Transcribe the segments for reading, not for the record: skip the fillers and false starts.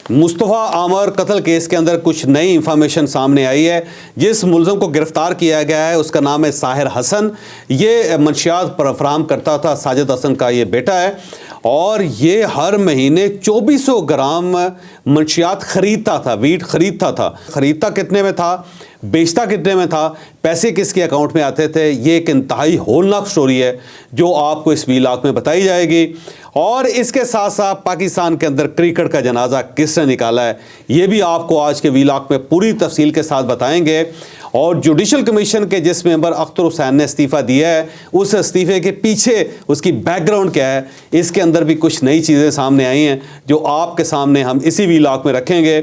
مصطفیٰ عامر قتل کیس کے اندر کچھ نئی انفارمیشن سامنے آئی ہے۔ جس ملزم کو گرفتار کیا گیا ہے اس کا نام ہے ساحر حسن۔ یہ منشیات فراہم کرتا تھا، ساجد حسن کا یہ بیٹا ہے، اور یہ ہر مہینے 2400 گرام منشیات خریدتا تھا، ویٹ خریدتا تھا۔ خریدتا کتنے میں تھا، بیچتا کتنے میں تھا، پیسے کس کے اکاؤنٹ میں آتے تھے، یہ ایک انتہائی ہولناک سٹوری ہے جو آپ کو اس ویلاگ میں بتائی جائے گی۔ اور اس کے ساتھ ساتھ پاکستان کے اندر کرکٹ کا جنازہ کس نے نکالا ہے یہ بھی آپ کو آج کے ویلاگ میں پوری تفصیل کے ساتھ بتائیں گے۔ اور جوڈیشل کمیشن کے جس ممبر اختر حسین نے استعفیٰ دیا ہے، اس استعفے کے پیچھے اس کی بیک گراؤنڈ کیا ہے، اس کے اندر بھی کچھ نئی چیزیں سامنے آئی ہیں جو آپ کے سامنے ہم اسی ویلاگ میں رکھیں گے۔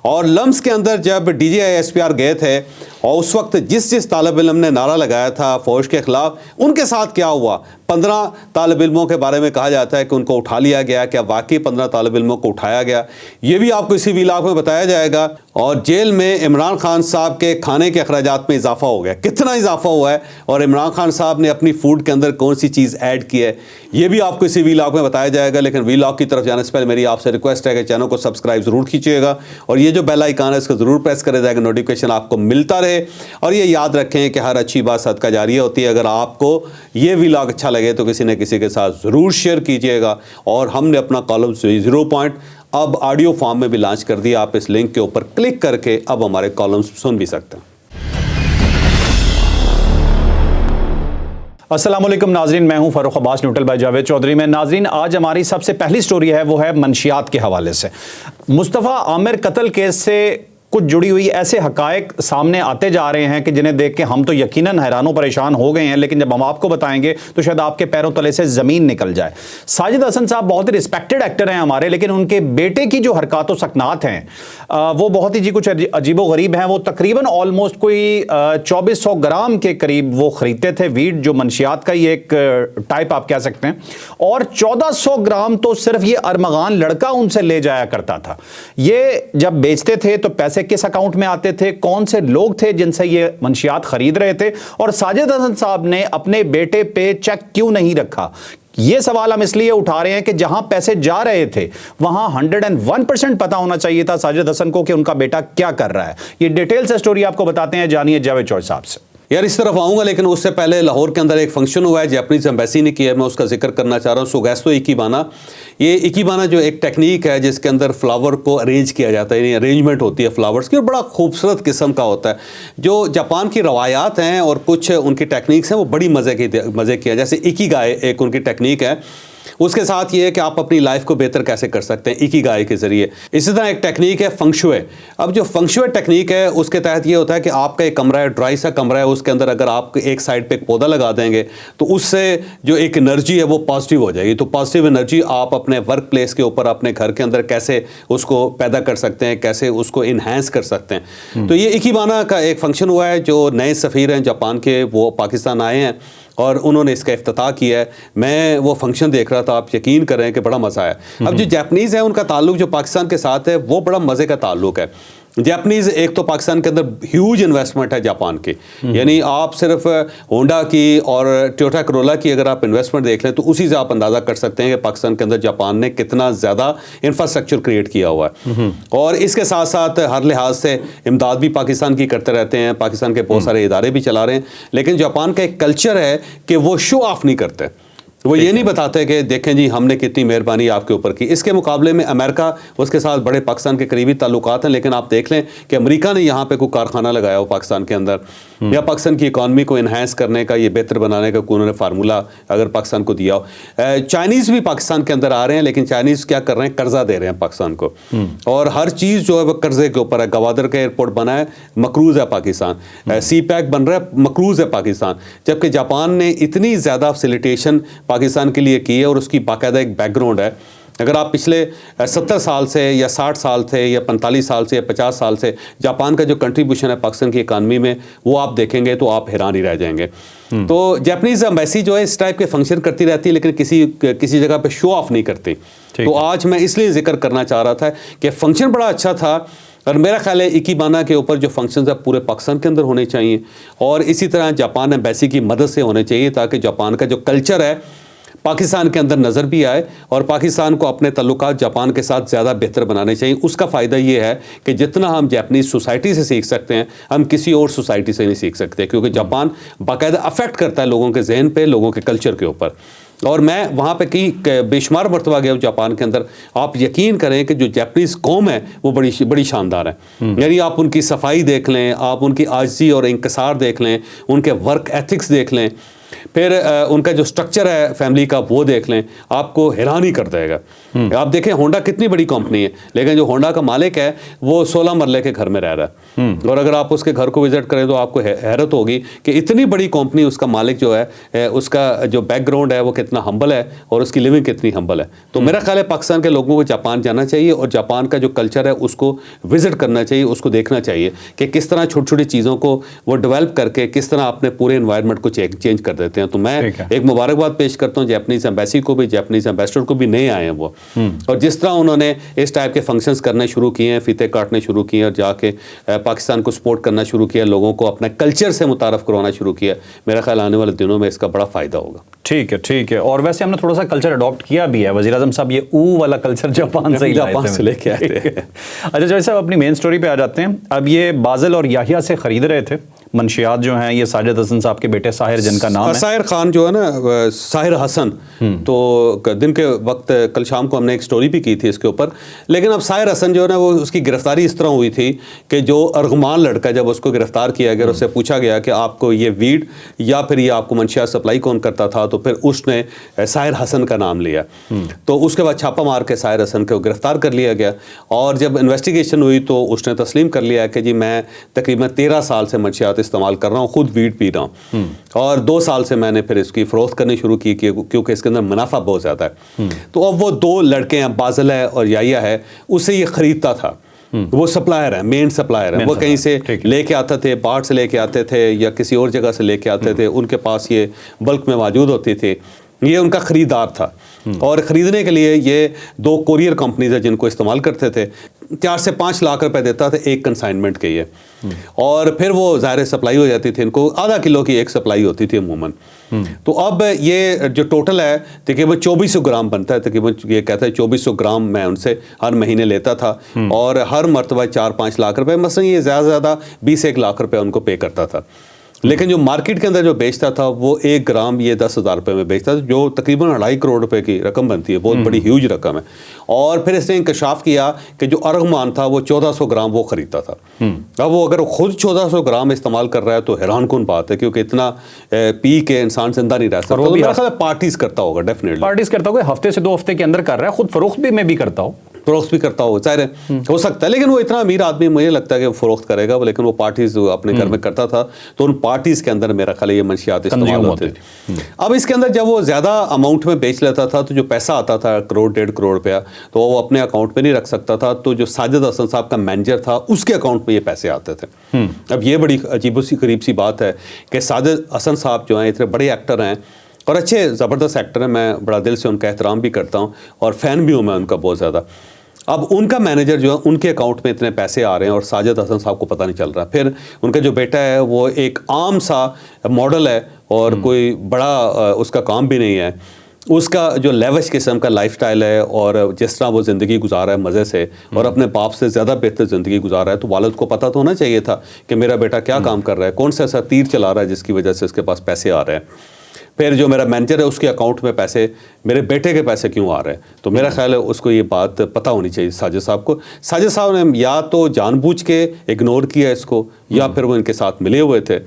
اور لمس کے اندر جب D G I S P R گئے تھے اور اس وقت جس طالب علم نے نعرہ لگایا تھا فوج کے خلاف، ان کے ساتھ کیا ہوا، 15 طالب علموں کے بارے میں کہا جاتا ہے کہ ان کو اٹھا لیا گیا، کیا واقعی 15 طالب علموں کو اٹھایا گیا، یہ بھی آپ کو اسی ویلاگ میں بتایا جائے گا۔ اور جیل میں عمران خان صاحب کے کھانے کے اخراجات میں اضافہ ہو گیا، کتنا اضافہ ہوا ہے، اور عمران خان صاحب نے اپنی فوڈ کے اندر کون سی چیز ایڈ کی ہے، یہ بھی آپ کو اسی ویلاگ میں بتایا جائے گا۔ لیکن ویلاگ کی طرف جانے سے پہلے میری آپ سے ریکویسٹ ہے کہ چینل کو سبسکرائب ضرور کیجیے گا، اور یہ جو بیل آئیکن ہے اس کو ضرور پریس کرے جائے گا، نوٹیفیکیشن آپ کو ملتا رہے۔ اور یہ یاد رکھیں کہ ہر اچھی بات صدقہ جاریہ ہوتی ہے۔ اگر آپ کو یہ ویلاگ اچھا لگے تو کسی نہ کسی کے ساتھ ضرور شیئر کیجیے گا۔ اور ہم نے اپنا کالم 0 پوائنٹ اب آڈیو فارم میں بھی لانچ کر دیا، آپ اس لنک کے اوپر کلک کر کے اب ہمارے کالمز سن بھی سکتے ہیں۔ السلام علیکم ناظرین، میں ہوں فاروق عباس نیوٹرل بائی جاوید چودھری میں۔ ناظرین، آج ہماری سب سے پہلی سٹوری ہے وہ ہے منشیات کے حوالے سے۔ مصطفیٰ عامر قتل کیس سے کچھ جڑی ہوئی ایسے حقائق سامنے آتے جا رہے ہیں کہ جنہیں دیکھ کے ہم تو یقیناً حیران و پریشان ہو گئے ہیں، لیکن جب ہم آپ کو بتائیں گے تو شاید آپ کے پیروں تلے سے زمین نکل جائے۔ ساجد حسن صاحب بہت ہی رسپیکٹڈ ایکٹر ہیں ہمارے، لیکن ان کے بیٹے کی جو حرکات و سکنات ہیں وہ بہت ہی کچھ عجیب و غریب ہیں۔ وہ تقریباً آلموسٹ کوئی 2400 گرام کے قریب وہ خریدتے تھے ویٹ، جو منشیات کا ہی ایک ٹائپ آپ کہہ سکتے ہیں، اور 1400 گرام تو صرف یہ ارمغان لڑکا ان سے لے جایا کرتا تھا۔ یہ جب بیچتے تھے تو پیسے کس اکاؤنٹ میں آتے تھے، کون سے لوگ تھے جن سے یہ منشیات خرید رہے تھے، اور ساجد حسن صاحب نے اپنے بیٹے پہ چیک کیوں نہیں رکھا؟ یہ سوال ہم اس لیے اٹھا رہے ہیں کہ جہاں پیسے جا رہے تھے وہاں 101% پتا ہونا چاہیے تھا ساجد حسن کو کہ ان کا بیٹا کیا کر رہا ہے۔ یہ ڈیٹیل سے سٹوری آپ کو بتاتے ہیں، جانیے جاوید چودھری صاحب سے۔ یار اس طرف آؤں گا، لیکن اس سے پہلے لاہور کے اندر ایک فنکشن ہوا ہے، جاپنیز ایمبیسی نے کیا ہے، میں اس کا ذکر کرنا چاہ رہا ہوں۔ سوگیستو اکیبانا، یہ اکیبانا جو ایک ٹیکنیک ہے جس کے اندر فلاور کو ارینج کیا جاتا ہے، یعنی ارینجمنٹ ہوتی ہے فلاورز کی، اور بڑا خوبصورت قسم کا ہوتا ہے۔ جو جاپان کی روایات ہیں اور کچھ ان کی ٹیکنیکس ہیں وہ بڑی مزے کی ہے، جیسے اکیگائے ایک ان کی ٹیکنیک ہے۔ اس کے ساتھ یہ ہے کہ آپ اپنی لائف کو بہتر کیسے کر سکتے ہیں اکیگائے کے ذریعے۔ اسی طرح ایک ٹیکنیک ہے فنگشوئے۔ اب جو فنگشوئے ٹیکنیک ہے اس کے تحت یہ ہوتا ہے کہ آپ کا ایک کمرہ ہے، ڈرائی سا کمرہ ہے، اس کے اندر اگر آپ ایک سائڈ پہ ایک پودا لگا دیں گے تو اس سے جو ایک انرجی ہے وہ پازیٹیو ہو جائے گی۔ تو پازیٹیو انرجی آپ اپنے ورک پلیس کے اوپر، اپنے گھر کے اندر کیسے اس کو پیدا کر سکتے ہیں، کیسے اس کو انہینس کر سکتے ہیں۔ تو یہ اکیبانا کا ایک فنکشن ہوا ہے، جو نئے سفیر ہیں جاپان کے وہ پاکستان آئے ہیں اور انہوں نے اس کا افتتاح کیا ہے۔ میں وہ فنکشن دیکھ رہا تھا، آپ یقین کریں کہ بڑا مزہ آیا۔ اب جو جاپنیز ہیں ان کا تعلق جو پاکستان کے ساتھ ہے وہ بڑا مزے کا تعلق ہے۔ جاپنیز ایک تو پاکستان کے اندر ہیوج انویسٹمنٹ ہے جاپان کی، یعنی آپ صرف ہونڈا کی اور ٹویوٹا کرولا کی اگر آپ انویسٹمنٹ دیکھ لیں تو اسی سے آپ اندازہ کر سکتے ہیں کہ پاکستان کے اندر جاپان نے کتنا زیادہ انفراسٹرکچر کریٹ کیا ہوا ہے۔ اور اس کے ساتھ ساتھ ہر لحاظ سے امداد بھی پاکستان کی کرتے رہتے ہیں، پاکستان کے بہت سارے ادارے بھی چلا رہے ہیں، لیکن جاپان کا ایک کلچر ہے کہ وہ شو آف نہیں کرتے، وہ یہ نہیں بتاتے کہ دیکھیں جی ہم نے کتنی مہربانی آپ کے اوپر کی۔ اس کے مقابلے میں امریکہ، اس کے ساتھ بڑے پاکستان کے قریبی تعلقات ہیں، لیکن آپ دیکھ لیں کہ امریکہ نے یہاں پہ کوئی کارخانہ لگایا ہو پاکستان کے اندر، یا پاکستان کی اکانومی کو انہینس کرنے کا، یہ بہتر بنانے کا انہوں نے فارمولہ اگر پاکستان کو دیا ہو۔ چائنیز بھی پاکستان کے اندر آ رہے ہیں، لیکن چائنیز کیا کر رہے ہیں، قرضہ دے رہے ہیں پاکستان کو، اور ہر چیز جو ہے وہ قرضے کے اوپر ہے۔ گوادر کا ایئرپورٹ بنا ہے، مقروض ہے پاکستان، سی پیک بن رہا ہے، مقروض ہے پاکستان، جبکہ جاپان نے اتنی زیادہ فیسیلیٹیشن پاکستان کے لیے کی ہے، اور اس کی باقاعدہ ایک بیک گراؤنڈ ہے۔ اگر آپ پچھلے 70 سال سے یا 60 سال سے یا 45 سال سے یا 50 سال سے جاپان کا جو کنٹریبیوشن ہے پاکستان کی اکانومی میں وہ آپ دیکھیں گے تو آپ حیران ہی رہ جائیں گے۔ تو جاپنیز ایمبیسی جو ہے اس ٹائپ کے فنکشن کرتی رہتی ہے، لیکن کسی جگہ پہ شو آف نہیں کرتی۔ تو آج میں اس لیے ذکر کرنا چاہ رہا تھا کہ فنکشن بڑا اچھا تھا، اور میرا خیال ہے اکیبانا کے اوپر جو فنکشنز ہیں پورے پاکستان کے اندر ہونے چاہیے، اور اسی طرح جاپان ایمبیسی کی مدد سے ہونے چاہیے، تاکہ جاپان کا جو کلچر ہے پاکستان کے اندر نظر بھی آئے اور پاکستان کو اپنے تعلقات جاپان کے ساتھ زیادہ بہتر بنانے چاہیے. اس کا فائدہ یہ ہے کہ جتنا ہم جاپنیز سوسائٹی سے سیکھ سکتے ہیں ہم کسی اور سوسائٹی سے نہیں سیکھ سکتے, کیونکہ جاپان باقاعدہ افیکٹ کرتا ہے لوگوں کے ذہن پہ, لوگوں کے کلچر کے اوپر. اور میں وہاں پہ بے شمار مرتبہ گیا ہوں جاپان کے اندر. آپ یقین کریں کہ جو جاپنیز قوم ہے وہ بڑی شاندار ہے. یعنی آپ ان کی صفائی دیکھ لیں, آپ ان کی عاجزی اور انکسار دیکھ لیں, ان کے ورک ایتھکس دیکھ لیں, پھر ان کا جو سٹرکچر ہے فیملی کا وہ دیکھ لیں, آپ کو حیران ہی کر دے گا. آپ دیکھیں ہونڈا کتنی بڑی کمپنی ہے, لیکن جو ہونڈا کا مالک ہے وہ 16 مرلے کے گھر میں رہ رہا ہے. اور اگر آپ اس کے گھر کو وزٹ کریں تو آپ کو حیرت ہوگی کہ اتنی بڑی کمپنی, اس کا مالک جو ہے اس کا جو بیک گراؤنڈ ہے وہ کتنا ہمبل ہے اور اس کی لیونگ کتنی ہمبل ہے. تو میرا خیال ہے پاکستان کے لوگوں کو جاپان جانا چاہیے اور جاپان کا جو کلچر ہے اس کو وزٹ کرنا چاہیے, اس کو دیکھنا چاہیے کہ کس طرح چھوٹی چھوٹی چیزوں کو وہ ڈیولپ کر کے کس طرح اپنے پورے انوائرمنٹ کو چینج کر دیتے ہیں. تو میں ایک مبارکباد پیش کرتا ہوں جاپنیز ایمبیسی کو بھی, جاپنیز ایمبیسڈر کو بھی, نئے آئے ہیں وہ, اور جس طرح انہوں نے اس ٹائپ کے فنکشنز کرنے شروع کیے ہیں, فیتے کاٹنے شروع کیے ہیں اور جا کے پاکستان کو سپورٹ کرنا شروع کیا, لوگوں کو اپنے کلچر سے متعارف کروانا شروع کیا, میرا خیال آنے والے دنوں میں اس کا بڑا فائدہ ہوگا. ٹھیک ہے. اور ویسے ہم نے تھوڑا سا کلچر اڈاپٹ کیا بھی ہے, وزیر اعظم صاحب یہ والا کلچر جاپان سے لے کے آئے تھے. اچھا جوید صاحب اپنی مین سٹوری پہ آ جاتے ہیں. اب یہ بازل اور یاہیا سے خرید رہے تھے منشیات جو ہیں, یہ ساجد حسن صاحب کے بیٹے ساحر جن کا نام ہے ساحر خان جو ہے نا, ساحر حسن. تو دن کے وقت کل شام کو ہم نے ایک سٹوری بھی کی تھی اس کے اوپر, لیکن اب ساحر حسن جو ہے نا وہ اس کی گرفتاری اس طرح ہوئی تھی کہ جو ارغمان لڑکا جب اس کو گرفتار کیا گیا, اس سے پوچھا گیا کہ آپ کو یہ ویڈ یا پھر یہ آپ کو منشیات سپلائی کون کرتا تھا, تو پھر اس نے ساحر حسن کا نام لیا. تو اس کے بعد چھاپا مار کے ساحر حسن کو گرفتار کر لیا گیا, اور جب انویسٹیگیشن ہوئی تو اس نے تسلیم کر لیا کہ جی میں تقریباً 13 سال سے منشیات استعمال کر رہا ہوں, خود ویڈ پی رہا ہوں, اور 2 سال سے میں نے پھر اس کی فروخت کرنی شروع کی کیونکہ اس کے اندر منافع بہت زیادہ ہے. تو اب وہ 2 لڑکے ہیں, بازل ہے اور یاہیا ہے, اسے یہ خریدتا تھا. وہ سپلائر ہے, مین سپلائر ہے, وہ کہیں سے لے کے آتے تھے, باہر سے لے کے آتے تھے یا کسی اور جگہ سے لے کے آتے تھے, ان کے پاس یہ بلک میں موجود ہوتی تھی, یہ ان کا خریدار تھا. اور خریدنے کے لیے یہ 2 کوریئر کمپنیز ہیں جن کو استعمال کرتے تھے, 4 سے 5 لاکھ روپے دیتا تھا ایک کنسائنمنٹ کے, یہ اور پھر وہ ظاہر سپلائی ہو جاتی تھی, ان کو آدھا کلو کی ایک سپلائی ہوتی تھی عموماً. تو اب یہ جو ٹوٹل ہے تقریباً 2400 گرام بنتا ہے, تقریباً یہ کہتا ہے 2400 گرام میں ان سے ہر مہینے لیتا تھا, اور ہر مرتبہ 4-5 لاکھ روپے, مثلا یہ زیادہ سے زیادہ 20-1 لاکھ روپے ان کو پے کرتا تھا. لیکن جو مارکیٹ کے اندر جو بیچتا تھا وہ 1 گرام یہ 10,000 روپے میں بیچتا تھا, جو تقریباً 2.5 کروڑ روپے کی رقم بنتی ہے, بہت بڑی ہیوج رقم ہے. اور پھر اس نے انکشاف کیا کہ جو ارغمان تھا وہ 1400 گرام وہ خریدتا تھا. اب وہ اگر خود 1400 گرام استعمال کر رہا ہے تو حیران کن بات ہے, کیونکہ اتنا پی کے انسان زندہ نہیں رہ سکتا. تو میرا خیال ہے پارٹیز کرتا ہوگا, ڈیفینیٹلی پارٹیز کرتا ہوگا, ہفتے سے 2 ہفتے کے اندر کر رہا ہے, خود فروخت بھی میں بھی کرتا ہوں, فروخت بھی کرتا ہو, ظاہر ہے ہو سکتا ہے, لیکن وہ اتنا امیر آدمی مجھے لگتا ہے کہ وہ فروخت کرے گا, لیکن وہ پارٹیز اپنے گھر میں کرتا تھا, تو ان پارٹیز کے اندر میرا خیال ہے یہ منشیات استعمال ہوتے تھے. اب اس کے اندر جب وہ زیادہ اماؤنٹ میں بیچ لیتا تھا تو جو پیسہ آتا تھا 1 کروڑ 1.5 کروڑ روپیہ, تو وہ اپنے اکاؤنٹ میں نہیں رکھ سکتا تھا, تو جو ساجد حسن صاحب کا مینیجر تھا اس کے اکاؤنٹ میں یہ پیسے آتے تھے. اب یہ بڑی عجیب سی غریب سی بات ہے کہ ساجد حسن صاحب جو ہیں اتنے بڑے ایکٹر ہیں اور اچھے زبردست ایکٹر ہیں, میں بڑا دل سے ان کا احترام بھی کرتا ہوں اور فین بھی ہوں میں ان کا بہت زیادہ. اب ان کا مینیجر جو ہے ان کے اکاؤنٹ میں اتنے پیسے آ رہے ہیں اور ساجد حسن صاحب کو پتہ نہیں چل رہا. پھر ان کا جو بیٹا ہے وہ ایک عام سا ماڈل ہے اور کوئی بڑا اس کا کام بھی نہیں ہے, اس کا جو لیوش قسم کا لائف سٹائل ہے اور جس طرح وہ زندگی گزارا ہے مزے سے اور اپنے باپ سے زیادہ بہتر زندگی گزارا ہے, تو والد کو پتہ تو ہونا چاہیے تھا کہ میرا بیٹا کیا کام کر رہا ہے, کون سا ایسا تیر چلا رہا ہے جس کی وجہ سے اس کے پاس پیسے آ رہے ہیں. پھر جو میرا مینیجر ہے اس کے اکاؤنٹ میں پیسے, میرے بیٹے کے پیسے کیوں آ رہے ہیں, تو میرا خیال ہے اس کو یہ بات پتہ ہونی چاہیے ساجد صاحب کو. ساجد صاحب نے یا تو جان بوجھ کے اگنور کیا اس کو, یا پھر وہ ان کے ساتھ ملے ہوئے تھے,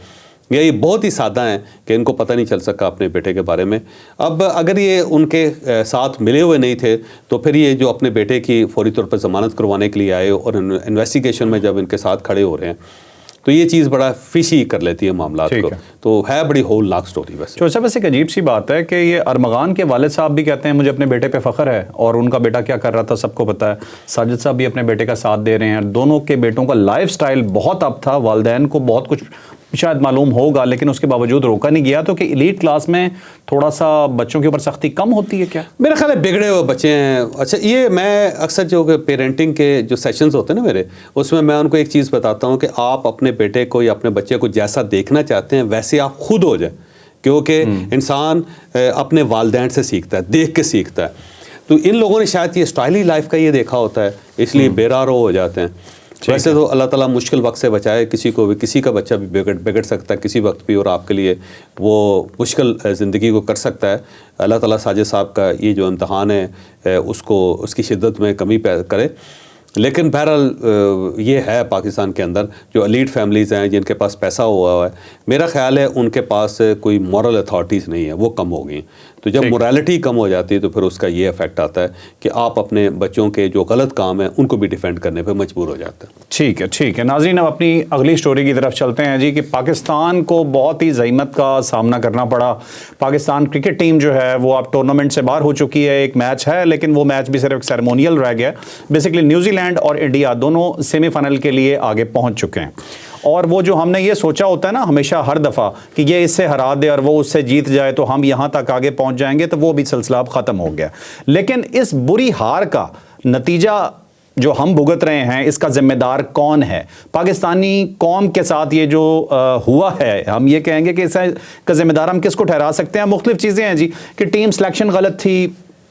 یا یہ بہت ہی سادہ ہیں کہ ان کو پتہ نہیں چل سکا اپنے بیٹے کے بارے میں. اب اگر یہ ان کے ساتھ ملے ہوئے نہیں تھے تو پھر یہ جو اپنے بیٹے کی فوری طور پر ضمانت کروانے کے لیے آئے اور انویسٹیگیشن میں جب ان کے ساتھ کھڑے ہو رہے ہیں تو یہ چیز بڑا فشی کر لیتی ہے معاملات کو. تو ہے بڑی ہول ناک سٹوری. ویسے بس ایک عجیب سی بات ہے کہ یہ ارمغان کے والد صاحب بھی کہتے ہیں مجھے اپنے بیٹے پہ فخر ہے, اور ان کا بیٹا کیا کر رہا تھا سب کو پتہ ہے. ساجد صاحب بھی اپنے بیٹے کا ساتھ دے رہے ہیں. دونوں کے بیٹوں کا لائف سٹائل بہت اپ تھا, والدین کو بہت کچھ شاید معلوم ہوگا لیکن اس کے باوجود روکا نہیں گیا. تو کہ ایلیٹ کلاس میں تھوڑا سا بچوں کے اوپر سختی کم ہوتی ہے کیا؟ میرا خیال ہے بگڑے ہوئے بچے ہیں. اچھا یہ میں اکثر جو پیرنٹنگ کے جو سیشنز ہوتے ہیں نا میرے, اس میں ان کو ایک چیز بتاتا ہوں کہ آپ اپنے بیٹے کو یا اپنے بچے کو جیسا دیکھنا چاہتے ہیں ویسے آپ خود ہو جائیں. کیونکہ انسان اپنے والدین سے سیکھتا ہے، دیکھ کے سیکھتا ہے. تو ان لوگوں نے شاید یہ اسٹائلی لائف کا یہ دیکھا ہوتا ہے، اس لیے بے راہ رو ہو جاتے ہیں. ویسے تو اللہ تعالیٰ مشکل وقت سے بچائے، کسی کو بھی، کسی کا بچہ بھی بگڑ سکتا ہے کسی وقت بھی، اور آپ کے لیے وہ مشکل زندگی کو کر سکتا ہے. اللہ تعالیٰ ساجد صاحب کا یہ جو امتحان ہے اس کی شدت میں کمی کرے. لیکن بہرحال یہ ہے پاکستان کے اندر جو ایلیٹ فیملیز ہیں جن کے پاس پیسہ ہوا ہے، میرا خیال ہے ان کے پاس کوئی مورل اتھارٹیز نہیں ہے، وہ کم ہو گئی. تو جب مورالٹی کم ہو جاتی ہے تو پھر اس کا یہ افیکٹ آتا ہے کہ آپ اپنے بچوں کے جو غلط کام ہیں ان کو بھی ڈیفینڈ کرنے پہ مجبور ہو جاتے ہیں. ٹھیک ہے ناظرین، اب اپنی اگلی سٹوری کی طرف چلتے ہیں جی، کہ پاکستان کو بہت ہی زحمت کا سامنا کرنا پڑا. پاکستان کرکٹ ٹیم جو ہے وہ اب ٹورنامنٹ سے باہر ہو چکی ہے. ایک میچ ہے لیکن وہ میچ بھی صرف ایک سیریمونیل رہ گیا. بیسیکلی نیوزی لینڈ اور انڈیا دونوں سیمی فائنل کے لیے آگے پہنچ چکے ہیں. اور وہ جو ہم نے یہ سوچا ہوتا ہے نا ہمیشہ ہر دفعہ کہ یہ اس سے ہرا دے اور وہ اس سے جیت جائے تو ہم یہاں تک آگے پہنچ جائیں گے، تو وہ بھی سلسلہ اب ختم ہو گیا. لیکن اس بری ہار کا نتیجہ جو ہم بھگت رہے ہیں، اس کا ذمہ دار کون ہے؟ پاکستانی قوم کے ساتھ یہ جو ہوا ہے، ہم یہ کہیں گے کہ اس کا ذمہ دار ہم کس کو ٹھہرا سکتے ہیں؟ مختلف چیزیں ہیں جی، کہ ٹیم سلیکشن غلط تھی،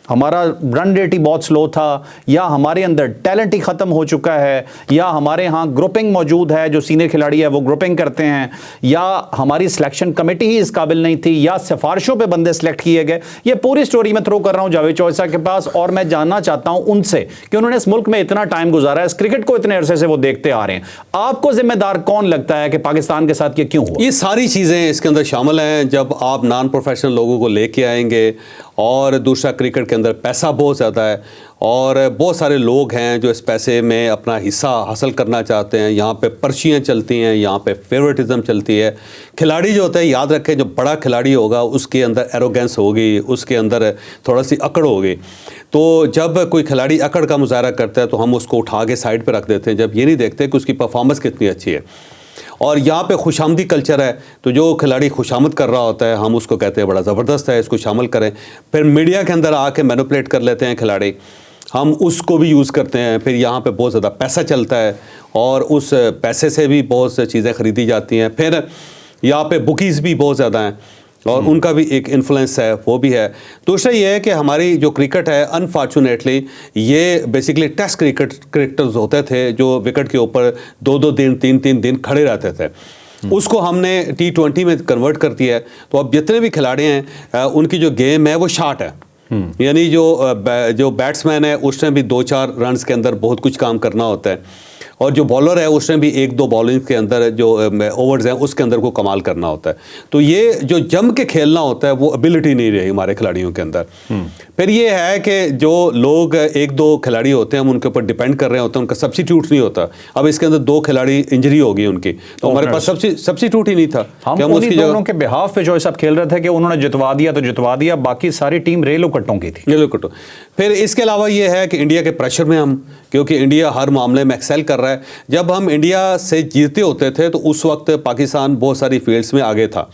ہمارا رن ریٹ ہی بہت سلو تھا، یا ہمارے اندر ٹیلنٹ ہی ختم ہو چکا ہے، یا ہمارے ہاں گروپنگ موجود ہے، جو سینئر کھلاڑی ہے وہ گروپنگ کرتے ہیں، یا ہماری سلیکشن کمیٹی ہی اس قابل نہیں تھی، یا سفارشوں پہ بندے سلیکٹ کیے گئے. یہ پوری سٹوری میں تھرو کر رہا ہوں جاوید چوہدری صاحب کے پاس، اور میں جاننا چاہتا ہوں ان سے کہ انہوں نے اس ملک میں اتنا ٹائم گزارا ہے، اس کرکٹ کو اتنے عرصے سے وہ دیکھتے آ رہے ہیں. آپ کو ذمہ دار کون لگتا ہے کہ پاکستان کے ساتھ یہ کیوں ہوا؟ یہ ساری چیزیں اس کے اندر شامل ہیں. جب آپ نان پروفیشنل لوگوں کو لے کے آئیں گے، اور دوسرا کرکٹ کے اندر پیسہ بہت زیادہ ہے، اور بہت سارے لوگ ہیں جو اس پیسے میں اپنا حصہ حاصل کرنا چاہتے ہیں. یہاں پہ پرچیاں چلتی ہیں، یہاں پہ فیورٹزم چلتی ہے. کھلاڑی جو ہوتا ہے، یاد رکھیں جو بڑا کھلاڑی ہوگا اس کے اندر ایروگینس ہوگی، اس کے اندر تھوڑا سی اکڑ ہوگی. تو جب کوئی کھلاڑی اکڑ کا مظاہرہ کرتا ہے تو ہم اس کو اٹھا کے سائڈ پہ رکھ دیتے ہیں، جب یہ نہیں دیکھتے کہ اس کی پرفارمنس کتنی اچھی ہے. اور یہاں پہ خوشامدی کلچر ہے، تو جو کھلاڑی خوشامد کر رہا ہوتا ہے ہم اس کو کہتے ہیں بڑا زبردست ہے، اس کو شامل کریں. پھر میڈیا کے اندر آ کے مینوپولیٹ کر لیتے ہیں کھلاڑی، ہم اس کو بھی یوز کرتے ہیں. پھر یہاں پہ بہت زیادہ پیسہ چلتا ہے، اور اس پیسے سے بھی بہت سی چیزیں خریدی جاتی ہیں. پھر یہاں پہ بکیز بھی بہت زیادہ ہیں، اور ان کا بھی ایک انفلوئنس ہے، وہ بھی ہے. دوسرا یہ ہے کہ ہماری جو کرکٹ ہے انفارچونیٹلی یہ بیسیکلی ٹیسٹ کرکٹرز ہوتے تھے جو وکٹ کے اوپر 2 دن 3 دن کھڑے رہتے تھے. اس کو ہم نے T20 میں کنورٹ کر دیا ہے. تو اب جتنے بھی کھلاڑی ہیں ان کی جو گیم ہے وہ شارٹ ہے، یعنی جو بیٹسمین ہے اس نے بھی 2-4 رنز کے اندر بہت کچھ کام کرنا ہوتا ہے، اور جو بالر ہے اس نے بھی 1-2 بالنگ کے اندر جو اوورز ہیں اس کے اندر کو کمال کرنا ہوتا ہے. تو یہ جو جم کے کھیلنا ہوتا ہے وہ ابیلٹی نہیں رہی ہمارے کھلاڑیوں کے اندر. پھر یہ ہے کہ جو لوگ 1-2 کھلاڑی ہوتے ہیں ہم ان کے اوپر ڈیپینڈ کر رہے ہوتے ہیں، ان کا سبسٹیوٹ نہیں ہوتا. اب اس کے اندر 2 کھلاڑی انجری ہو گئی ان کی، تو ہمارے پاس سبسٹیوٹ ہی نہیں تھا. ہم انہی دونوں کے بہاف پہ جو سب کھیل رہے تھے کہ انہوں نے جتوا دیا تو جتوا دیا، باقی ساری ٹیم ریلو کٹوں کی تھی. ریلو کٹوں. پھر اس کے علاوہ یہ ہے کہ انڈیا کے پریشر میں ہم، کیونکہ انڈیا ہر معاملے میں ایکسیل کر رہا ہے. جب ہم انڈیا سے جیتے ہوتے تھے تو اس وقت پاکستان بہت ساری فیلڈز میں آگے تھا،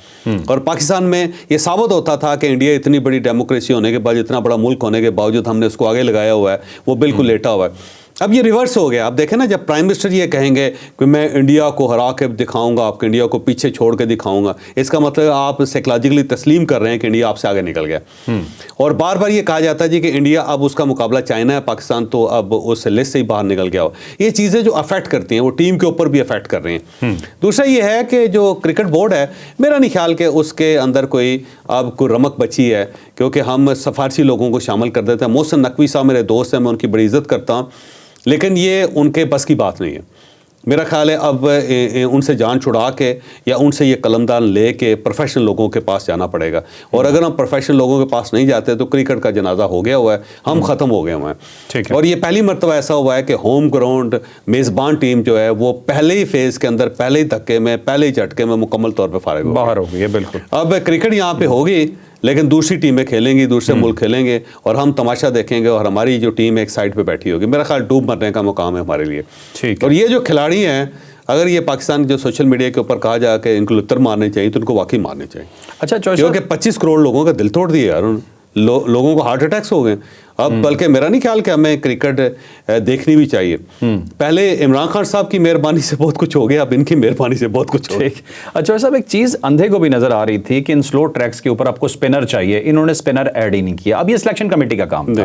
اور پاکستان میں یہ ثابت ہوتا تھا کہ انڈیا اتنی بڑی ڈیموکریسی ہونے کے بعد، اتنا بڑا ملک ہونے کے باوجود ہم نے اس کو آگے لگایا ہوا ہے، وہ بالکل لیٹا ہوا ہے. اب یہ ریورس ہو گیا. آپ دیکھیں نا، جب پرائم منسٹر یہ کہیں گے کہ میں انڈیا کو ہرا کے دکھاؤں گا، آپ کو انڈیا کو پیچھے چھوڑ کے دکھاؤں گا، اس کا مطلب آپ سائیکولوجیکلی تسلیم کر رہے ہیں کہ انڈیا آپ سے آگے نکل گیا. اور بار بار یہ کہا جاتا ہے جی کہ انڈیا اب اس کا مقابلہ چائنا ہے، پاکستان تو اب اس لسٹ سے ہی باہر نکل گیا ہو. یہ چیزیں جو افیکٹ کرتی ہیں وہ ٹیم کے اوپر بھی افیکٹ کر رہی ہیں. دوسرا یہ ہے کہ جو کرکٹ بورڈ ہے، میرا نہیں خیال کہ اس کے اندر کوئی اب کوئی رمق بچی ہے، کیونکہ ہم سفارشی لوگوں کو شامل کر دیتے ہیں. محسن نقوی صاحب میرے دوست ہیں، میں ان کی بڑی عزت کرتا ہوں، لیکن یہ ان کے بس کی بات نہیں ہے. میرا خیال ہے اب ان سے جان چھڑا کے یا ان سے یہ قلمدان لے کے پروفیشنل لوگوں کے پاس جانا پڑے گا. اور اگر ہم پروفیشنل لوگوں کے پاس نہیں جاتے تو کرکٹ کا جنازہ ہو گیا ہوا ہے، ہم ختم ہو گئے ہوئے ہیں. اور یہ پہلی مرتبہ ایسا ہوا ہے کہ ہوم گراؤنڈ میزبان ٹیم جو ہے وہ پہلے ہی فیز کے اندر، پہلے ہی دھکے میں، پہلے ہی جھٹکے میں مکمل طور پہ فارغ باہر ہو گئی. بالکل. اب کرکٹ یہاں پہ ہوگی لیکن دوسری ٹیمیں کھیلیں گی، دوسرے ملک کھیلیں گے، اور ہم تماشا دیکھیں گے، اور ہماری جو ٹیم ایک سائڈ پہ بیٹھی ہوگی. میرا خیال ڈوب مرنے کا مقام ہے ہمارے لیے. اور یہ جو کھلاڑی ہیں، اگر یہ پاکستان جو سوشل میڈیا کے اوپر کہا جا کہ ان کو لتر مارنے چاہیے تو ان کو واقعی مارنے چاہیے. اچھا، کیونکہ 25 کروڑ لوگوں کا دل توڑ دیا یار، لوگوں کو ہارٹ اٹیکس ہو گئے. اب بلکہ میرا نہیں خیال کہ ہمیں کرکٹ دیکھنی بھی چاہیے. پہلے عمران خان صاحب کی مہربانی سے بہت کچھ ہو گیا, اب ان کی مہربانی سے بہت کچھ ہو گیا. اچھا صاحب, ایک چیز اندھے کو بھی نظر آ رہی تھی کہ ان سلو ٹریکس کے اوپر آپ کو اسپنر چاہیے, انہوں نے اسپنر ایڈ ہی نہیں کیا. اب یہ سلیکشن کمیٹی کا کام تھا.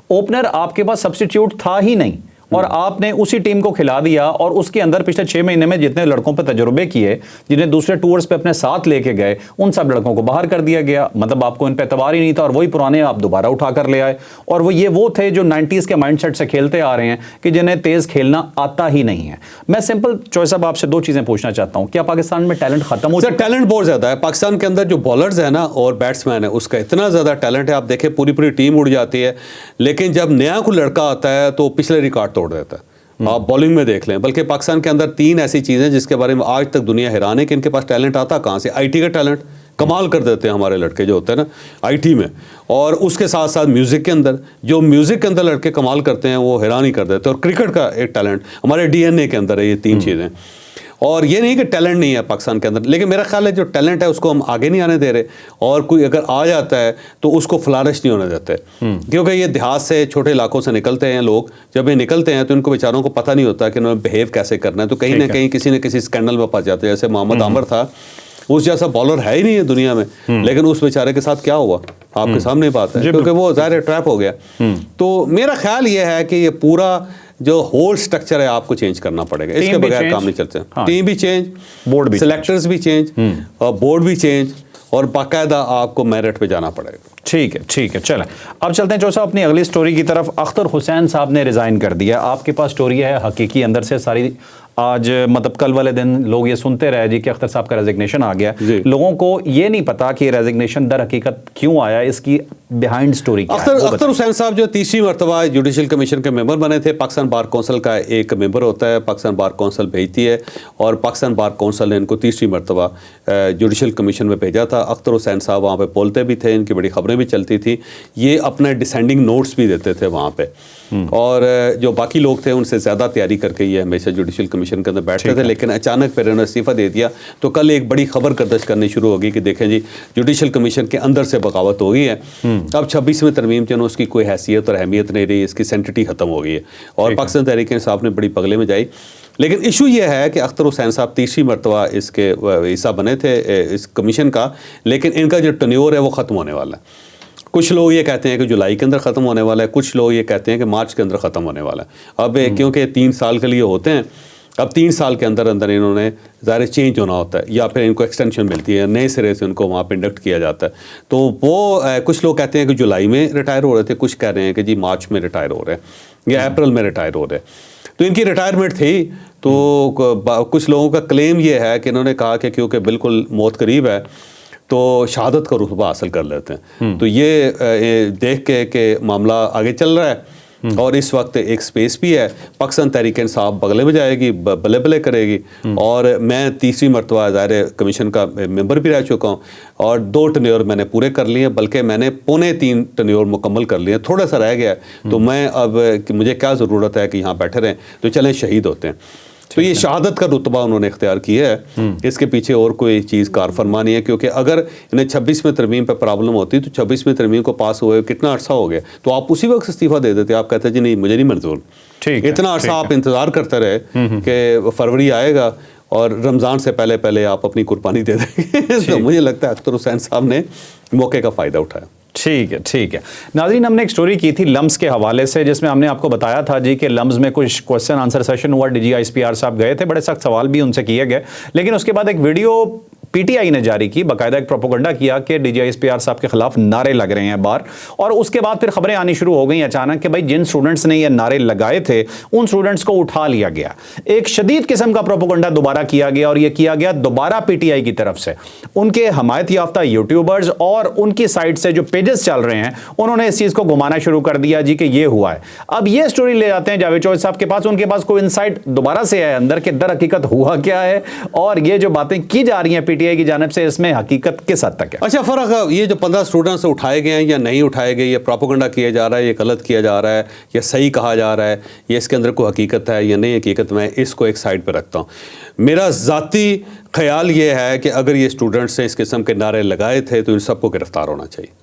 اوپنر آپ کے پاس سبسٹیٹیوٹ تھا ہی نہیں, اور آپ نے اسی ٹیم کو کھلا دیا, اور اس کے اندر پچھلے 6 مہینے میں جتنے لڑکوں پہ تجربے کیے, جنہیں دوسرے ٹورز پہ اپنے ساتھ لے کے گئے, ان سب لڑکوں کو باہر کر دیا گیا. مطلب آپ کو ان پہ اعتبار ہی نہیں تھا, اور وہی پرانے آپ دوبارہ اٹھا کر لے آئے. اور وہ تھے جو 90s کے مائنڈ سیٹ سے کھیلتے آ رہے ہیں کہ جنہیں تیز کھیلنا آتا ہی نہیں ہے. میں سمپل چوائس صاحب آپ سے 2 چیزیں پوچھنا چاہتا ہوں. کیا پاکستان میں ٹیلنٹ ختم ہو چکا ہے؟ ٹیلنٹ بہت زیادہ ہے پاکستان کے اندر. جو بالرز ہیں نا اور بیٹسمین ہے, اس کا اتنا زیادہ ٹیلنٹ ہے, آپ دیکھیں پوری ٹیم اڑ جاتی ہے, لیکن جب نیا کوئی لڑکا آتا ہے تو پچھلے ریکارڈ توڑ دیتا ہے. آپ بالنگ میں دیکھ لیں, بلکہ پاکستان کے اندر 3 ایسی چیزیں جس کے بارے میں آج تک دنیا حیران ہے کہ ان کے پاس ٹیلنٹ آتا کہاں سے. IT کا ٹیلنٹ کمال کر دیتے ہیں ہمارے لڑکے جو ہوتے ہیں نا IT میں, اور اس کے ساتھ ساتھ میوزک کے اندر, جو میوزک کے اندر لڑکے کمال کرتے ہیں وہ حیران ہی کر دیتے ہیں. اور کرکٹ کا ایک ٹیلنٹ ہمارے DNA کے اندر ہے, یہ 3 چیزیں. اور یہ نہیں کہ ٹیلنٹ نہیں ہے پاکستان کے اندر, لیکن میرا خیال ہے جو ٹیلنٹ ہے اس کو ہم آگے نہیں آنے دے رہے, اور کوئی اگر آ جاتا ہے تو اس کو فلارش نہیں ہونے دیتے. کیونکہ یہ دیہات سے چھوٹے علاقوں سے نکلتے ہیں لوگ, جب یہ نکلتے ہیں تو ان کو بیچاروں کو پتہ نہیں ہوتا کہ انہوں نے بہیو کیسے کرنا ہے, تو کہیں نہ کہیں کسی نہ کسی اسکینڈل میں پھنس جاتے ہیں. جیسے محمد عامر تھا, اس جیسا بالر ہے ہی نہیں ہے دنیا میں, لیکن اس بیچارے کے ساتھ کیا ہوا آپ کے سامنے بات ہے, کیونکہ وہ ظاہر ٹریپ ہو گیا. تو میرا خیال یہ ہے کہ یہ پورا جو ہول سٹرکچر ہے آپ کو چینج کرنا پڑے گا, اس کے بغیر کام نہیں چلتے. ٹیم بھی چینج, بورڈ بھی, سلیکٹرز بھی چینج, اور بورڈ بھی چینج, اور باقاعدہ آپ کو میرٹ پہ جانا پڑے گا. ٹھیک ہے چلیں اب چلتے ہیں صاحب اپنی اگلی سٹوری کی طرف. اختر حسین صاحب نے ریزائن کر دیا. آپ کے پاس سٹوری ہے حقیقی اندر سے ساری. آج مطلب کل والے دن لوگ یہ سنتے رہے جی کہ اختر صاحب کا ریزگنیشن آ گیا. لوگوں کو یہ نہیں پتا کہ ریزگنیشن در حقیقت کیوں آیا, اس کی بیہائنڈ سٹوری کیا ہے. اختر حسین صاحب جو 3ری مرتبہ جوڈیشل کمیشن کے ممبر بنے تھے, پاکستان بار کونسل کا ایک ممبر ہوتا ہے, پاکستان بار کونسل بھیجتی ہے, اور پاکستان بار کونسل نے ان کو 3ری مرتبہ جوڈیشل کمیشن میں بھیجا تھا. اختر حسین صاحب وہاں پہ بولتے بھی تھے, ان کی بڑی خبریں بھی چلتی تھی, یہ اپنے ڈسینڈنگ نوٹس بھی دیتے تھے وہاں پہ, اور جو باقی لوگ تھے ان سے زیادہ تیاری کر کے یہ ہمیشہ جوڈیشل کمیشن کے اندر بیٹھتے تھے. لیکن اچانک پھر انہوں نے استعفیٰ دے دیا, تو کل ایک بڑی خبر گردش کرنی شروع ہوگی کہ دیکھیں جی جوڈیشل کمیشن کے اندر سے بغاوت ہو گئی ہے. اب 26ویں ترمیم جو اس کی کوئی حیثیت اور اہمیت نہیں رہی, اس کی سینٹٹی ختم ہو گئی ہے, اور پاکستان تحریک انصاف نے بڑی پگلے میں جائی. لیکن ایشو یہ ہے کہ اختر حسین صاحب 3ری مرتبہ اس کے حصہ بنے تھے اس کمیشن کا, لیکن ان کا جو ٹنیور ہے وہ ختم ہونے والا ہے. کچھ لوگ یہ کہتے ہیں کہ جولائی کے اندر ختم ہونے والا ہے, کچھ لوگ یہ کہتے ہیں کہ مارچ کے اندر ختم ہونے والا ہے. اب کیونکہ 3 سال کے لیے ہوتے ہیں, اب 3 سال کے اندر انہوں نے ظاہر چینج ہونا ہوتا ہے, یا پھر ان کو ایکسٹینشن ملتی ہے, نئے سرے سے ان کو وہاں پہ انڈکٹ کیا جاتا ہے. تو وہ کچھ لوگ کہتے ہیں کہ جولائی میں ریٹائر ہو رہے تھے, کچھ کہہ رہے ہیں کہ جی مارچ میں ریٹائر ہو رہے ہیں یا اپریل میں ریٹائر ہو رہے ہیں. تو ان کی ریٹائرمنٹ تھی, تو کچھ لوگوں کا کلیم یہ ہے کہ انہوں نے کہا کہ کیونکہ بالکل موت قریب ہے تو شہادت کا رتبہ حاصل کر لیتے ہیں. تو یہ دیکھ کے کہ معاملہ آگے چل رہا ہے, اور اس وقت ایک سپیس بھی ہے, پاکستان تحریک انصاف بغلے میں جائے گی, بلے بلے کرے گی, اور میں 3ری مرتبہ ظاہر کمیشن کا ممبر بھی رہ چکا ہوں, اور 2 ٹنیور میں نے پورے کر لیے, بلکہ میں نے 3.25 ٹنیور مکمل کر لیے, تھوڑا سا رہ گیا. تو میں اب مجھے کیا ضرورت ہے کہ یہاں بیٹھے رہیں, تو چلیں شہید ہوتے ہیں. تو یہ شہادت کا رتبہ انہوں نے اختیار کیا ہے, اس کے پیچھے اور کوئی چیز کار فرما نہیں ہے. کیونکہ اگر انہیں 26ویں ترمیم پہ پرابلم ہوتی تو 26ویں ترمیم کو پاس ہوئے کتنا عرصہ ہو گیا, تو آپ اسی وقت استعفیٰ دے دیتے. آپ کہتے جی نہیں مجھے نہیں منظور. اتنا عرصہ آپ انتظار کرتے رہے کہ فروری آئے گا اور رمضان سے پہلے آپ اپنی قربانی دے دیں گے. تو مجھے لگتا ہے اختر حسین صاحب نے موقع کا فائدہ اٹھایا. ٹھیک ہے ناظرین, ہم نے ایک سٹوری کی تھی لمز کے حوالے سے, جس میں ہم نے آپ کو بتایا تھا جی کہ لمز میں کچھ کوسچن آنسر سیشن ہوا, DGISPR صاحب گئے تھے, بڑے سخت سوال بھی ان سے کیے گئے. لیکن اس کے بعد ایک ویڈیو PTI نے جاری کی, باقاعدہ ایک پروپیگنڈا کیا کہ DGISPR صاحب کے خلاف نعرے لگ رہے ہیں بار, اور اس کے بعد پھر خبریں آنی شروع ہو گئیں اچانک کہ بھائی جن سٹوڈنٹس نے یہ نعرے لگائے تھے ان سٹوڈنٹس کو اٹھا لیا گیا. ایک شدید قسم کا پروپیگنڈا دوبارہ کیا گیا, اور یہ کیا گیا دوبارہ PTI کی طرف سے. ان کے حمایت یافتہ یوٹیوبرز اور ان کی سائٹ سے جو پیجز چل رہے ہیں, انہوں نے اس چیز کو گھمانا شروع کر دیا جی کہ یہ ہوا ہے. اب یہ سٹوری لے جاتے ہیں جاوید چوہدری صاحب کے پاس, ان کے پاس کوئی انسائٹ دوبارہ سے ہے اندر کہ در حقیقت ہوا کیا ہے, اور یہ جو باتیں کی جا رہی ہیں PTI کی جانب سے, اس میں حقیقت کس حد تک ہے. اچھا فرق ہے, یہ جو 15 اسٹوڈنٹس اٹھائے گئے ہیں یا نہیں اٹھائے گئے, یہ پروپیگنڈا کیا جا رہا ہے, یہ غلط کیا جا رہا ہے, یا صحیح کہا جا رہا ہے, یا اس کے اندر کوئی حقیقت ہے یا نہیں حقیقت, میں اس کو ایک سائڈ پہ رکھتا ہوں. میرا ذاتی خیال یہ ہے کہ اگر یہ اسٹوڈنٹس نے اس قسم کے نعرے لگائے تھے تو ان سب کو گرفتار ہونا چاہیے.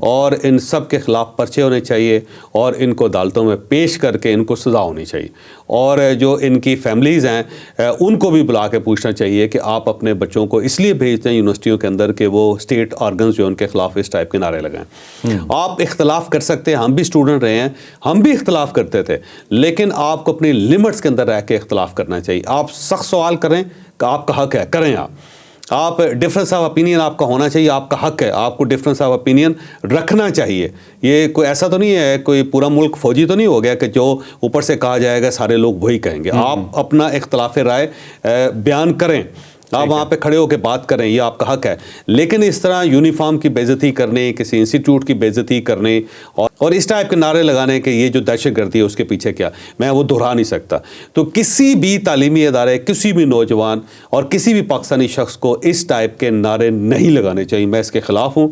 اور ان سب کے خلاف پرچے ہونے چاہیے اور ان کو عدالتوں میں پیش کر کے ان کو سزا ہونی چاہیے. اور جو ان کی فیملیز ہیں ان کو بھی بلا کے پوچھنا چاہیے کہ آپ اپنے بچوں کو اس لیے بھیجتے ہیں یونیورسٹیوں کے اندر کہ وہ اسٹیٹ آرگنز جو ان کے خلاف اس ٹائپ کے نعرے لگائیں. آپ اختلاف کر سکتے ہیں, ہم بھی اسٹوڈنٹ رہے ہیں, ہم بھی اختلاف کرتے تھے, لیکن آپ کو اپنی لمٹس کے اندر رہ کے اختلاف کرنا چاہیے. آپ سخت سوال کریں کہ آپ کا حق ہے, کریں. آپ ڈفرینس آف اپینین آپ کا ہونا چاہیے, آپ کا حق ہے, آپ کو ڈفرینس آف اپینین رکھنا چاہیے. یہ کوئی ایسا تو نہیں ہے, کوئی پورا ملک فوجی تو نہیں ہو گیا کہ جو اوپر سے کہا جائے گا سارے لوگ وہی کہیں گے. آپ اپنا اختلاف رائے بیان کریں, آپ وہاں پہ کھڑے ہو کے بات کریں, یہ آپ کا حق ہے. لیکن اس طرح یونیفارم کی بے عزتی کرنے, کسی انسٹیٹیوٹ کی بے عزتی کرنے اور اس ٹائپ کے نعرے لگانے کہ یہ جو دہشت گردی ہے اس کے پیچھے کیا, میں وہ دہرا نہیں سکتا. تو کسی بھی تعلیمی ادارے, کسی بھی نوجوان اور کسی بھی پاکستانی شخص کو اس ٹائپ کے نعرے نہیں لگانے چاہیے. میں اس کے خلاف ہوں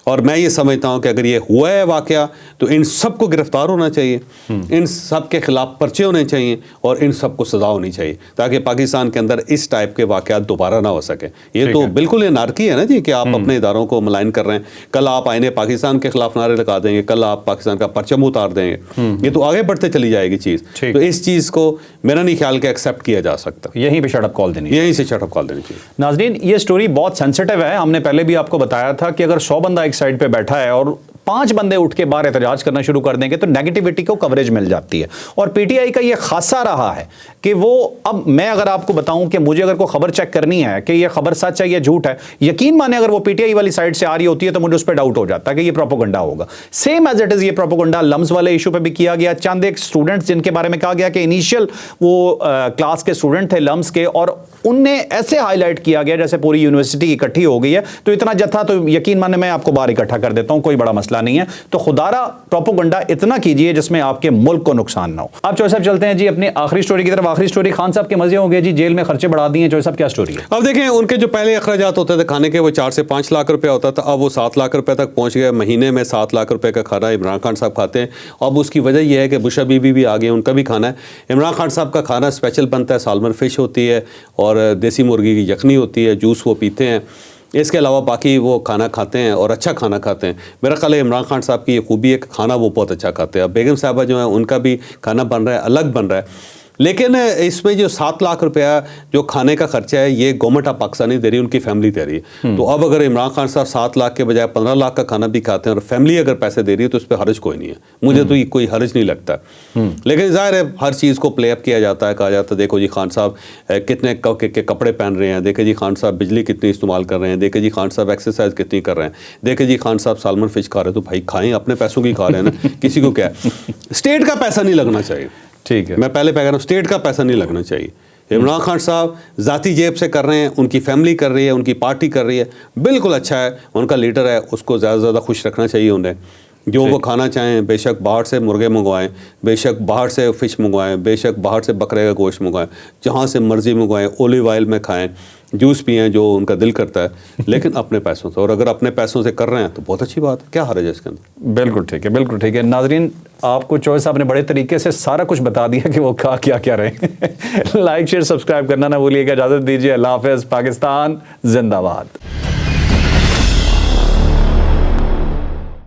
اور میں یہ سمجھتا ہوں کہ اگر یہ ہوا ہے واقعہ تو ان سب کو گرفتار ہونا چاہیے, ان سب کے خلاف پرچے ہونے چاہیے اور ان سب کو سزا ہونی چاہیے تاکہ پاکستان کے اندر اس ٹائپ کے واقعات دوبارہ نہ ہو سکے. یہ تو بالکل انارکی ہے نا جی کہ آپ اپنے اداروں کو ملائن کر رہے ہیں. کل آپ آئین پاکستان کے خلاف نعرے لگا دیں گے, کل آپ پاکستان کا پرچم اتار دیں گے, یہ تو آگے بڑھتے چلی جائے گی چیز. تو اس چیز کو میرا نہیں خیال کہ ایکسیپٹ کیا جا سکتا. یہیں پہ شٹ اپ کال دینی, یہیں سے شٹ اپ کال دینی چاہیے. ناظرین یہ سٹوری بہت سینسٹیو ہے. ہم نے پہلے بھی آپ کو بتایا تھا کہ اگر 100 بندہ ایک سائڈ پہ بیٹھا ہے اور 5 بندے اٹھ کے باہر احتجاج کرنا شروع کر دیں گے تو نیگیٹیوٹی کو کوریج مل جاتی ہے. اور پی ٹی آئی کا یہ خاصہ رہا ہے کہ وہ, اب میں اگر آپ کو بتاؤں کہ مجھے اگر کوئی خبر چیک کرنی ہے کہ یہ خبر سچ ہے یا جھوٹ ہے, یقین مانے اگر وہ پی ٹی آئی والی سائڈ سے آ رہی ہوتی ہے تو مجھے اس پہ ڈاؤٹ ہو جاتا ہے کہ یہ پروپیگنڈا ہوگا. سیم ایز اٹ از یہ پروپیگنڈا لمز والے ایشو پہ بھی کیا گیا. چند ایک اسٹوڈنٹس جن کے بارے میں کہا گیا کہ انیشیل وہ کلاس کے اسٹوڈنٹ تھے لمز کے, اور ان نے ایسے ہائی لائٹ کیا گیا جیسے پوری یونیورسٹی اکٹھی ہو گئی ہے. تو اتنا جتھا تو یقین مانے میں آپ کو باہر اکٹھا کر دیتا ہوں, کوئی بڑا مسئلہ نہیں ہے. تو خدارا پروپیگنڈا اتنا کیجئے جس میں آپ کے ملک کو نقصان نہ ہو. آپ چوہے صاحب چلتے ہیں جی اپنی آخری سٹوری کی طرف. آخری سٹوری خان صاحب کے مزے ہو گئے جی, جیل میں خرچے بڑھا دیے. چوہے صاحب کیا سٹوری ہے؟ اب دیکھیں ان کے جو پہلے اخراجات ہوتے تھے کھانے کے وہ 4 سے 5 لاکھ روپے ہوتا تھا, اب وہ 7 لاکھ روپے تک پہنچ گئے. مہینے میں 7 لاکھ روپے کا کھانا عمران خان صاحب کھاتے ہیں. اب اس کی وجہ یہ ہے کہ بشا بی بی بھی آگے, ان کا بھی کھانا ہے. عمران خان صاحب کا کھانا اسپیشل بنتا ہے, سالمن فش ہوتی ہے اور دیسی مرغی کی یخنی ہوتی ہے, جوس وہ پیتے ہیں. اس کے علاوہ باقی وہ کھانا کھاتے ہیں اور اچھا کھانا کھاتے ہیں. میرا خیال ہے عمران خان صاحب کی یہ خوبی ہے کہ کھانا وہ بہت اچھا کھاتے ہیں. اب بیگم صاحبہ جو ہیں ان کا بھی کھانا بن رہا ہے, الگ بن رہا ہے. لیکن اس میں جو 7 لاکھ روپیہ جو کھانے کا خرچہ ہے یہ گورنمنٹ آف پاکستان نہیں دے رہی, ان کی فیملی دے رہی ہے. تو اب اگر عمران خان صاحب 7 لاکھ کے بجائے 15 لاکھ کا کھانا بھی کھاتے ہیں اور فیملی اگر پیسے دے رہی ہے تو اس پہ حرج کوئی نہیں ہے. مجھے تو یہ کوئی حرج نہیں لگتا. لیکن ظاہر ہے ہر چیز کو پلے اپ کیا جاتا ہے, کہا جاتا ہے دیکھو جی خان صاحب کتنے کے کپڑے پہن رہے ہیں, دیکھیں جی خان صاحب بجلی کتنی استعمال کر رہے ہیں, دیکھیں جی خان صاحب ایکسرسائز کتنی کر رہے ہیں, دیکھیں جی خان صاحب سالمن فش کھا رہے ہیں. تو بھائی کھائیں, اپنے پیسوں کی کھا رہے ہیں نا, کسی کو کیا ہے. اسٹیٹ کا پیسہ نہیں لگنا چاہیے. ٹھیک ہے, میں پہلے کہہ رہا ہوں اسٹیٹ کا پیسہ نہیں لگنا چاہیے. عمران خان صاحب ذاتی جیب سے کر رہے ہیں, ان کی فیملی کر رہی ہے, ان کی پارٹی کر رہی ہے, بالکل اچھا ہے. ان کا لیڈر ہے, اس کو زیادہ سے زیادہ خوش رکھنا چاہیے انہیں. جو وہ کھانا چاہیں بے شک باہر سے مرغے منگوائیں, بے شک باہر سے فش منگوائیں, بے شک باہر سے بکرے کا گوشت منگوائیں, جہاں سے مرضی منگوائیں, اولیو آئل میں کھائیں, جوس پئیں جو ان کا دل کرتا ہے, لیکن اپنے پیسوں سے. اور اگر اپنے پیسوں سے کر رہے ہیں تو بہت اچھی بات ہے, کیا حرج ہے اس کے اندر. بالکل ٹھیک ہے, بالکل ٹھیک ہے. ناظرین آپ کو چوہے صاحب نے بڑے طریقے سے سارا کچھ بتا دیا کہ وہ کیا رہے ہیں. لائک شیئر سبسکرائب کرنا نہ بھولیے گا. اجازت دیجیے, اللہ حافظ. پاکستان زندہ باد.